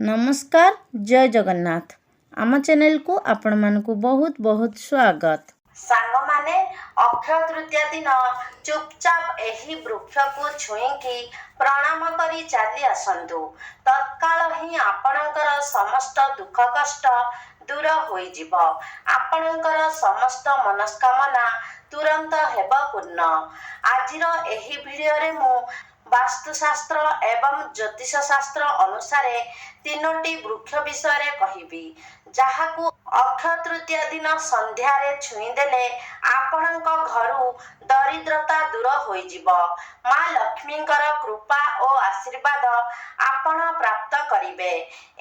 नमस्कार जय जगन्नाथ आम चैनल को आपण मानकु बहुत बहुत स्वागत। सांग माने अक्षय तृतीया दिन चुपचाप एही वृक्ष को छुईकी प्रणाम करी चली आसंतु। तत्काल ही आपणकर समस्त दुख कष्ट दूर होई जिवो। आपणकर समस्त मनस्कामना तुरंत हेब पूर्ण। आजिर एही वीडियो रे मु वास्तुशास्त्र एवं ज्योतिष शास्त्र अनुसार तीनोटी वृक्ष विषय कहबी जहाकू अक्षय तृतीया दिन संध्यारे छुईदेले आपणक घरु दरिद्रता दूर होई जिवो। माँ लक्ष्मींकर कृपा और आशीर्वाद आपण प्राप्त करिवे।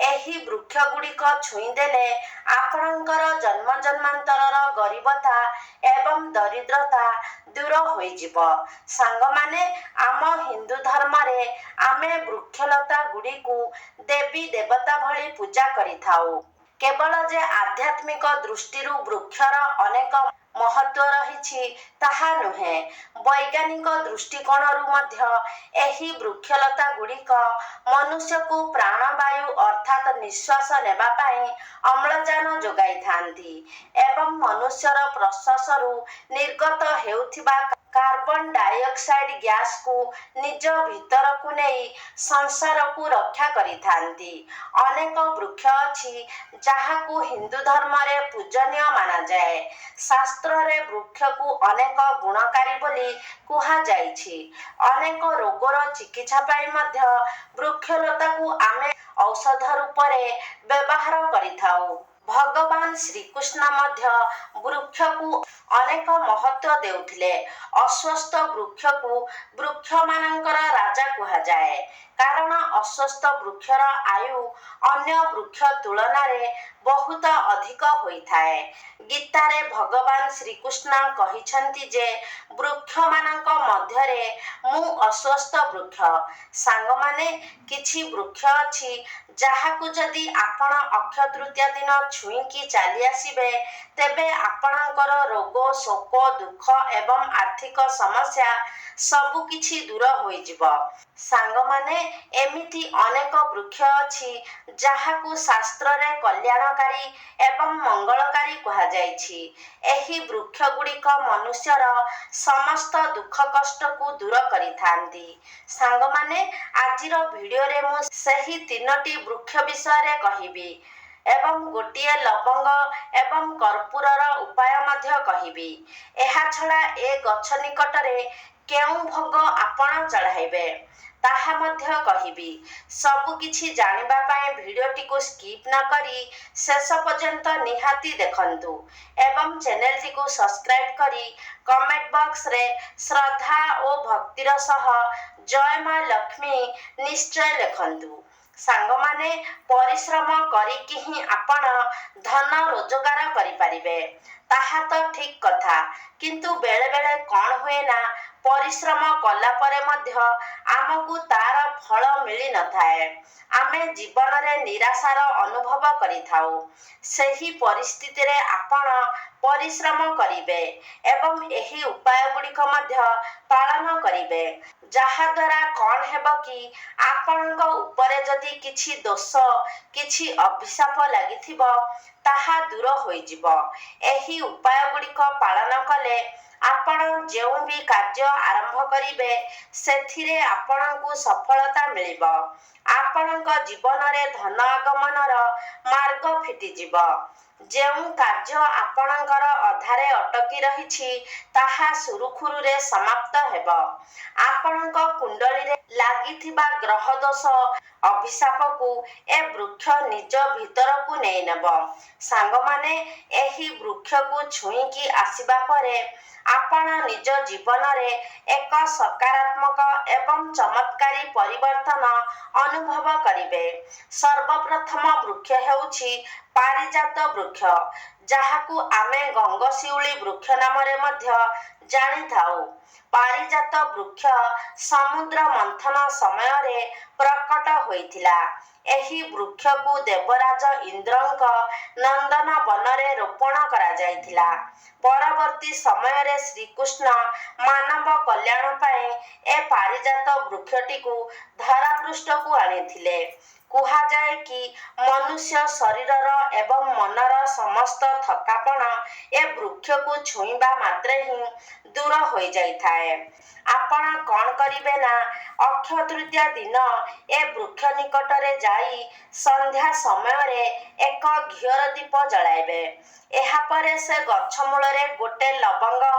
एही वृक्ष गुड़िक छुईदेले आपणकर जन्म जन्मांतरर गरीबता एवं दरिद्रता दूर होई जिवो। सांग माने आम हिंदू धर्म रे आमे वृक्षलता गुड़िकु देवी देवता भली पूजा करिथाउ। केवल जे आध्यात्मिक दृष्टि वृक्षर अनेक महत्व रही ताहा नुहे, वैज्ञानिक दृष्टिकोण एही वृक्षलता गुड़िक मनुष्य को प्राणवायु अर्थात निश्वास नेबा पाई अम्लजान जोगाई थांती एवं मनुष्यर प्रश्वास निर्गत हेउथिबा कार्बन डाइऑक्साइड गैस को निज भीतर को नहीं संसार को रक्षा करी थांती। अनेक वृक्ष अछि जहाकू हिंदू धर्म रे पूजनीय माना जाए। शास्त्र रे वृक्ष को अनेक गुणकारी बोली कुहा जाइछि। अनेक रोगर चिकित्सा पाई मध्य वृक्षलता को आमे औषध रूप रे व्यवहार करिथाउ। भगवान श्रीकृष्ण मध्य वृक्ष को अनेक महत्व देउथिले। अस्वस्थ वृक्ष को वृक्ष मानकर राजा कुहा जाए कारण अस्वस्थ वृक्षर आयु अन्य वृक्ष तुलना रे बहुत अधिक होइथाए। गीता रे भगवान श्रीकृष्ण कहिछंती जे वृक्ष मानक मध्य रे मु अस्वस्थ वृक्ष। सांग माने किछि वृक्ष अछि जहाकू जदि आपण अक्षय तृतीया दिन छुईकी चली आसीबे तेबे आपणकर रोग शोक दुख एवं आर्थिक समस्या सबु किछि दूर होई जिवो। सांग माने एमिति अनेक वृक्ष अछि जहाकू शास्त्र रे कल्याणकारी एवं मंगलकारी कहा जाइछि। एही वृक्ष गुड़िक मनुष्यर समस्त दुख कष्ट को दूर करिथांती। सांग माने आजिर वीडियो रे मु सही तीनोटी वृक्ष विषय रे कहिबी एवं गोटिए लवंग एवं कर्पूरर उपाय मध्य कहिबी। एहा छड़ा ए गछ निकटरे केउ भोग आपण चढ़ाइबे ताहा मध्य कहिबी। सबु किछि जानिबा पाए वीडियोटी को स्किप न करी शेष पर्यंत निहाती देखंतु एवं चैनल टी को सब्सक्राइब करी कमेंट बॉक्स रे श्रद्धा और भक्तिर सह जय मां लक्ष्मी निश्चय लिखंतु। सांग माने परिश्रम करिकी ही आपण धन रोजगार करि परिबे ताहा तो ठीक कथा किंतु बेले बेले कौन हुए ना परिश्रम कला परे मध्य आमको तार फल मिली न थाए। आमे जीवन रे निराशार अनुभव करिथाउ। सही परिस्थिति रे आपण परिश्रम करिबे एवं एही उपाय गुड़िक मध्य पालन करिबे जहा द्वारा कौन हेबो कि आपणक उपरे जदि किछि दोष किछि अभिशाप लागिथिबो ताहा दूर होई जिवो। एही उपाय गुड़िक पालन कले आपण जेउ भी कार्य आरंभ करिबे सेथिरे आपणकु सफलता मिलिबो। आपणक जीवन रे धन आगमनर मार्ग फिटी जिवो। जेउ कार्य आपणकर अधारे अटकी रहिछि ताहा सुरुखुरु रे समाप्त हेबो। आपणक कुंडली रे लागिथिबा ग्रह दोष अभिशाप को ए वृक्ष निज भीतर को नै नेबो। सांग माने एही वृक्ष को छुईकी आसीबा परे आपण निज जीवन रे एक सकारात्मक एवं चमत्कारी परिवर्तन अनुभव करिवे। सर्वप्रथम वृक्ष हेउछि पारिजात वृक्ष जहाकू आमे गंगशिउली वृक्ष नाम रे मध्य जानि थाउ। ପାରିଜାତ ବୃକ୍ଷ ସମୁଦ୍ର ମନ୍ଥନ ସମୟରେ ପ୍ରକଟ ହୋଇଥିଲା। ଏହି ବୃକ୍ଷକୁ ଦେବରାଜ ଇନ୍ଦ୍ରଙ୍କ ନନ୍ଦନ ବନରେ ରୋପଣ କରାଯାଇଥିଲା। ପରବର୍ତ୍ତୀ ସମୟରେ ଶ୍ରୀକୃଷ୍ଣ ମାନବ କଲ୍ୟାଣ ପାଇଁ ଏ ପାରିଜାତ ବୃକ୍ଷଟିକୁ ଧରାପୃଷ୍ଠକୁ ଆଣିଥିଲେ। କୁହାଯାଏ କି ମନୁଷ୍ୟ ଶରୀରର ଏବଂ ମନର ସମସ୍ତ ଥକାପଣ ଏ ବୃକ୍ଷକୁ ଛୁଇଁବା ମାତ୍ରେ ହିଁ ଦୂର ହୋଇଯାଇଥାଏ। ଆପଣ କ'ଣ କରିବେ ନା ଅକ୍ଷୟ ତୃତୀୟା ଦିନ ଏ ବୃକ୍ଷ ନିକଟରେ ଯାଇ ସନ୍ଧ୍ୟା ସମୟରେ ଏକ ଘିଅର ଦୀପ ଜଳାଇବେ। ଏହାପରେ ସେ ଗଛ ମୂଳରେ ଗୋଟେ ଲବଙ୍ଗ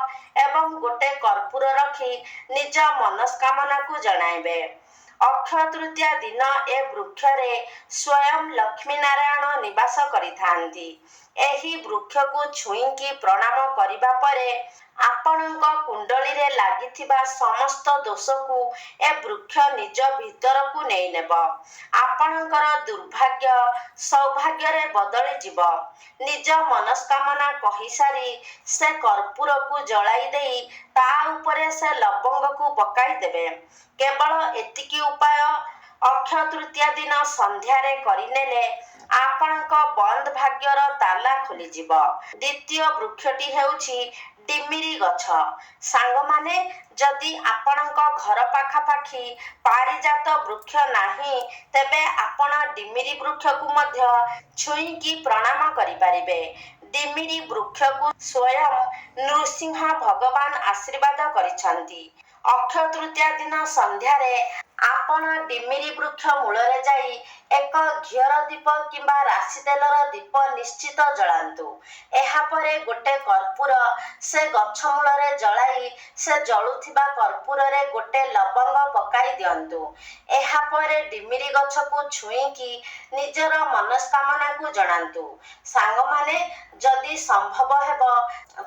ଏବଂ ଗୋଟେ କର୍ପୂର ରଖି ନିଜ ମନସ୍କାମନାକୁ ଜଣାଇବେ। ଅକ୍ଷୟ ତୃତୀୟା ଦିନ ଏ ବୃକ୍ଷରେ ସ୍ୱୟଂ ଲକ୍ଷ୍ମୀ ନାରାୟଣ ନିବାସ କରିଥାନ୍ତି। ଏହି ବୃକ୍ଷକୁ ଛୁଇଁକି ପ୍ରଣାମ କରିବା ପରେ ଆପଣଙ୍କ କୁଣ୍ଡଳୀରେ ଲାଗିଥିବା ସମସ୍ତ ଦୋଷକୁ ଏ ବୃକ୍ଷ ନିଜ ଭିତରକୁ ନେଇନେବ। ଆପଣଙ୍କର ଦୁର୍ଭାଗ୍ୟ ସୌଭାଗ୍ୟରେ ବଦଳିଯିବ। ନିଜ ମନସ୍କାମନା କହିସାରି ସେ କର୍ପୂରକୁ ଜଳାଇ ଦେଇ ତା ଉପରେ ସେ ଲବଙ୍ଗକୁ ପକାଇଦେବେ। କେବଳ ଏତିକି ଉପାୟ ଅକ୍ଷୟ ତୃତୀୟା ଦିନ ସନ୍ଧ୍ୟାରେ କରିନେଲେ ଆପଣଙ୍କ ବନ୍ଦ ଭାଗ୍ୟର ତାଲା ଖୋଲିଯିବ। ଦ୍ୱିତୀୟ ବୃକ୍ଷଟି ହେଉଛି ଡିମିରି ଗଛ। ସାଙ୍ଗମାନେ, ଯଦି ଆପଣଙ୍କ ଘର ପାଖାପାଖି ପାରିଜାତ ବୃକ୍ଷ ନାହିଁ ତେବେ ଆପଣ ଡିମିରି ବୃକ୍ଷକୁ ମଧ୍ୟ ଛୁଇଁକି ପ୍ରଣାମ କରିପାରିବେ। ଡିମିରି ବୃକ୍ଷକୁ ସ୍ୱୟଂ ନୃସିଂହ ଭଗବାନ ଆଶୀର୍ବାଦ କରିଛନ୍ତି। ଅକ୍ଷୟ ତୃତୀୟା ଦିନ ସନ୍ଧ୍ୟାରେ ଆପଣ ଡିମିରି ବୃକ୍ଷ ମୂଳରେ ଯାଇ ଏକ ଘିଅର ଦୀପ କିମ୍ବା ରାଶି ତେଲର ଦୀପ ନିଶ୍ଚିତ ଜଳାନ୍ତୁ। ଏହାପରେ ଗୋଟେ କର୍ପୂର ସେ ଗଛ ମୂଳରେ ଜଳାଇ ସେ ଜଳୁଥିବା କର୍ପୂରରେ ଗୋଟେ ଲବଙ୍ଗ ପକାଇ ଦିଅନ୍ତୁ। ଏହାପରେ ଡିମିରି ଗଛକୁ ଛୁଇଁକି ନିଜର ମନସ୍କାମନାକୁ ଜଣାନ୍ତୁ। ସାଙ୍ଗମାନେ, ଯଦି ସମ୍ଭବ ହେବ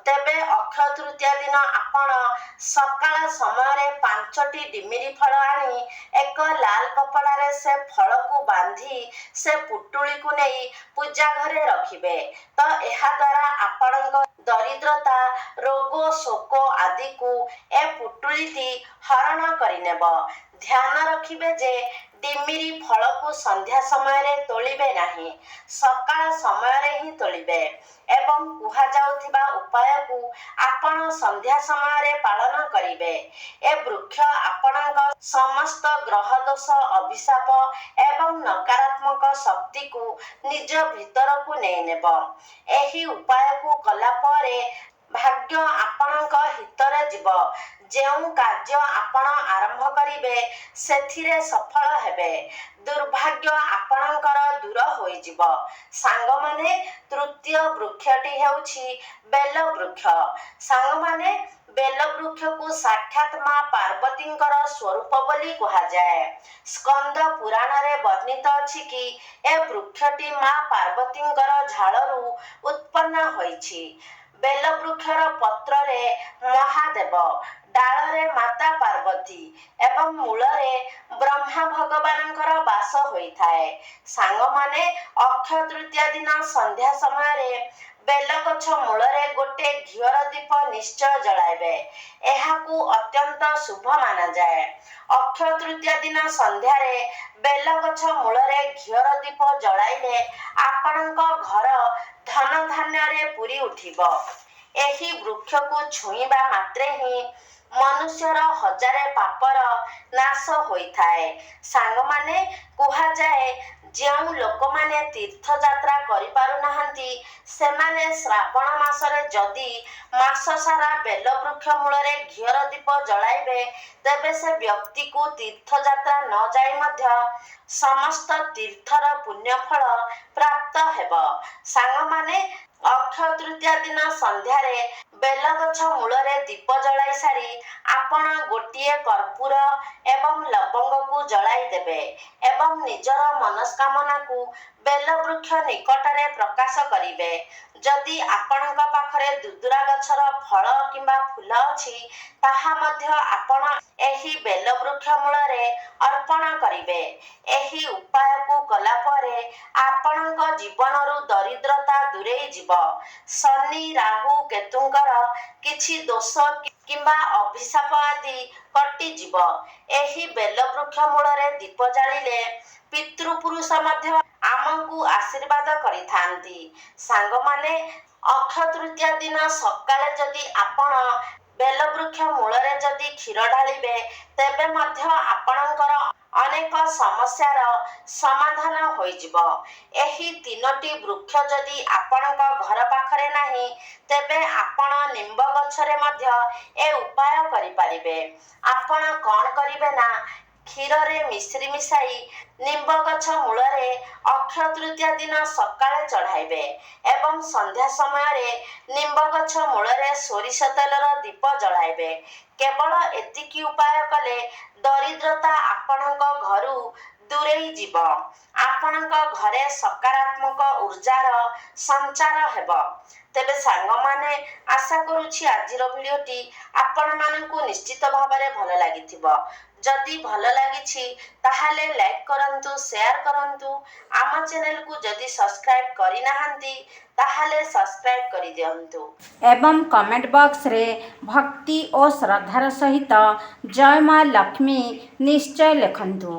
ତେବେ ଅକ୍ଷୟ ତୃତୀୟା ଦିନ ଆପଣ ସକାଳ ସମୟରେ 5ଟି ଡିମିରି ଫଳ ଆଣି ଏକ ଲାଲ କପଡ଼ାରେ ସେ ଫଳକୁ ବାନ୍ଧି ସେ ପୁଟୁଳିକୁ ନେଇ ପୂଜା ଘରେ ରଖିବେ ତ ଏହାଦ୍ୱାରା ଆପଣଙ୍କ ଦରିଦ୍ରତା, ରୋଗ, ଶୋକ ଆଦିକୁ ଏ ପୁଟୁଳିଟି ହରଣ କରିନେବ। ଧ୍ୟାନ ରଖିବେ ଯେ ଡିମିରି ଫଳକୁ ସନ୍ଧ୍ୟା ସମୟରେ ତୋଳିବେ ନାହିଁ, ସକାଳ ସମୟରେ ହିଁ ତୋଳିବେ ଏବଂ କୁହାଯାଉଥିବା ଉପାୟକୁ ଆପଣ ସନ୍ଧ୍ୟା ସମୟରେ ପାଳନ କରିବେ। ଏ ବୃକ୍ଷ ଆପଣଙ୍କ ସମସ୍ତ ଗ୍ରହ ଦୋଷ, ଅଭିଶାପ ଏବଂ ନକାରାତ୍ମକ ଶକ୍ତିକୁ ନିଜ ଭିତରକୁ ନେଇନେବ। ଏହି ଉପାୟକୁ କଲା ପରେ ଭାଗ୍ୟ ଆପଣଙ୍କ ହିତରେ ଯିବ। ଯେଉଁ କାର୍ଯ୍ୟ ଆପଣ ଆରମ୍ଭ କରିବେ ସେଥିରେ ସଫଳ ହେବେ। ଦୁର୍ଭାଗ୍ୟ ଆପଣଙ୍କର ଦୂର ହୋଇଯିବ। ସାଙ୍ଗମାନେ, ତୃତୀୟ ବୃକ୍ଷଟି ହେଉଛି ବେଲ ବୃକ୍ଷ। ସାଙ୍ଗମାନେ, ବେଲ ବୃକ୍ଷକୁ ସାକ୍ଷାତ ମା ପାର୍ବତୀଙ୍କର ସ୍ୱରୂପ ବୋଲି କୁହାଯାଏ। ସ୍କନ୍ଦ ପୁରାଣରେ ବର୍ଣ୍ଣିତ ଅଛି କି ଏ ବୃକ୍ଷଟି ମା ପାର୍ବତୀଙ୍କର ଝାଳରୁ ଉତ୍ପନ୍ନ ହୋଇଛି। ବେଲ ବୃକ୍ଷର ପତ୍ରରେ ମହାଦେବ, ଡାଳରେ ମାତା ପାର୍ବତୀ ଏବଂ ମୂଳରେ ବ୍ରହ୍ମା ଭଗବାନଙ୍କର ବାସ ହୋଇଥାଏ। ସାଙ୍ଗମାନେ, ଅକ୍ଷୟ ତୃତୀୟା ଦିନ ସନ୍ଧ୍ୟା ସମୟରେ ବେଲଗଛ ମୂଳରେ ଗୋଟେ ଘିଅର ଦୀପ ନିଶ୍ଚୟ ଜଳାଇବେ। ଏହାକୁ ଅତ୍ୟନ୍ତ ଶୁଭ ମାନାଯାଏ। ଅକ୍ଷୟ ତୃତୀୟା ଦିନ ସନ୍ଧ୍ୟାରେ ବେଲଗଛ ମୂଳରେ ଘିଅର ଦୀପ ଜଳାଇଲେ ଆପଣଙ୍କ ଘର ଧନ ଧାନ୍ୟରେ ପୂରି ଉଠିବ। ଏହି ବୃକ୍ଷକୁ ଛୁଇଁବା ମାତ୍ରେ ହିଁ ମନୁଷ୍ୟର 1000 ପାପର ନାଶ ହୋଇଥାଏ। ସାଙ୍ଗମାନେ, କୁହାଯାଏ ଯେଉଁ ଲୋକମାନେ ତୀର୍ଥଯାତ୍ରା କରିପାରୁନାହାନ୍ତି ସେମାନେ ଶ୍ରାବଣ ମାସରେ ଯଦି ମାସ ସାରା ବେଲ ବୃକ୍ଷ ମୂଳରେ ଘିଅର ଦୀପ ଜଳାଇବେ ତେବେ ସେ ବ୍ୟକ୍ତିକୁ ତୀର୍ଥଯାତ୍ରା ନ ଯାଇ ମଧ୍ୟ ସମସ୍ତ ତୀର୍ଥର ପୁଣ୍ୟଫଳ ପ୍ରାପ୍ତ ହେବ। ସାଙ୍ଗମାନେ, ଅକ୍ଷୟ ତୃତୀୟା ଦିନ ସନ୍ଧ୍ୟାରେ ବେଲଗଛ ମୂଳରେ ଦୀପ ଜଳାଇ ସାରି ଆପଣ ଗୋଟିଏ କର୍ପୂର ଏବଂ ଲବଙ୍ଗକୁ ଜଳାଇ ଦେବେ ଏବଂ ନିଜର ମନସ୍କାମନାକୁ ବେଲବୃକ୍ଷ ନିକଟରେ ପ୍ରକାଶ କରିବେ। ଯଦି ଆପଣଙ୍କ ପାଖରେ ଦୁଦୁରା ଗଛର ଫଳ କିମ୍ବା ଫୁଲ ଅଛି ତାହା ମଧ୍ୟ ଆପଣ ଏହି ବେଲବୃକ୍ଷ ମୂଳରେ ଅର୍ପଣ କରିବେ। ଏହି ଉପାୟକୁ କଲା ପରେ ଆପଣଙ୍କ ଜୀବନରୁ ଦରିଦ୍ରତା ଦୂର ଦୂରେଇ ଯିବ। ଶନି ରାହୁ କେତୁଙ୍କର କିଛି ଦୋଷ କିମ୍ବା ଅଭିଶାପ ଆଦି କଟିଯିବ। ଏହି ବେଲବୃକ୍ଷ ମୂଳରେ ଦୀପ ଜାଳିଲେ ପିତୃପୁରୁଷ ମଧ୍ୟ ଆମକୁ ଆଶୀର୍ବାଦ କରିଥାନ୍ତି। ସାଙ୍ଗମାନେ, ଅକ୍ଷୟ ତୃତୀୟା ଦିନ ସକାଳେ ଯଦି ଆପଣ ବେଲବୃକ୍ଷ ମୂଳରେ ଯଦି କ୍ଷୀର ଢାଳିବେ, ତେବେ ମଧ୍ୟ ଆପଣଙ୍କର ଅନେକ ସମସ୍ୟାର ସମାଧାନ ହୋଇଯିବ। ଏହି 3ଟି ବୃକ୍ଷ ଯଦି ଆପଣଙ୍କ ଘର ପାଖରେ ନାହିଁ, ତେବେ ଆପଣ ନିମ୍ବ ଗଛରେ ମଧ୍ୟ ଏ ଉପାୟ କରିପାରିବେ। ଆପଣ କ'ଣ କରିବେ ନା, କ୍ଷୀରରେ ମିଶ୍ରି ମିଶାଇ ନିମ୍ବ ଗଛ ମୂଳରେ ଅକ୍ଷୟ ତୃତୀୟା ଦିନ ସକାଳେ ଚଢ଼ାଇବେ ଏବଂ ସନ୍ଧ୍ୟା ସମୟରେ ନିମ୍ବ ଗଛ ମୂଳରେ ସୋରିଷ ତେଲର ଦୀପ ଜଳାଇବେ। କେବଳ ଏତିକି ଉପାୟ କଲେ ଦରିଦ୍ରତା ଆପଣଙ୍କ ଘରୁ ଦୂରେଇ ଯିବ। ଆପଣଙ୍କ ଘରେ ସକାରାତ୍ମକ ଉର୍ଜାର ସଞ୍ଚାର ହେବ। ତେବେ ସାଙ୍ଗମାନେ, ଆଶା କରୁଛି ଆଜିର ଭିଡ଼ିଓଟି ଆପଣମାନଙ୍କୁ ନିଶ୍ଚିତ ଭାବରେ ଭଲ ଲାଗିଥିବ। ଯଦି ଭଲ ଲାଗିଛି ତାହେଲେ ଲାଇକ୍ କରନ୍ତୁ, ସେୟାର କରନ୍ତୁ। ଆମ ଚ୍ୟାନେଲକୁ ଯଦି ସବସ୍କ୍ରାଇବ୍ କରିନାହାନ୍ତି ତାହେଲେ ସବସ୍କ୍ରାଇବ୍ କରିଦିଅନ୍ତୁ। ଏବଂ କମେଣ୍ଟ ବକ୍ସରେ ଭକ୍ତି ଓ ଶ୍ରଦ୍ଧାର ସହିତ ଜୟ ମା ଲକ୍ଷ୍ମୀ ନିଶ୍ଚୟ ଲେଖନ୍ତୁ।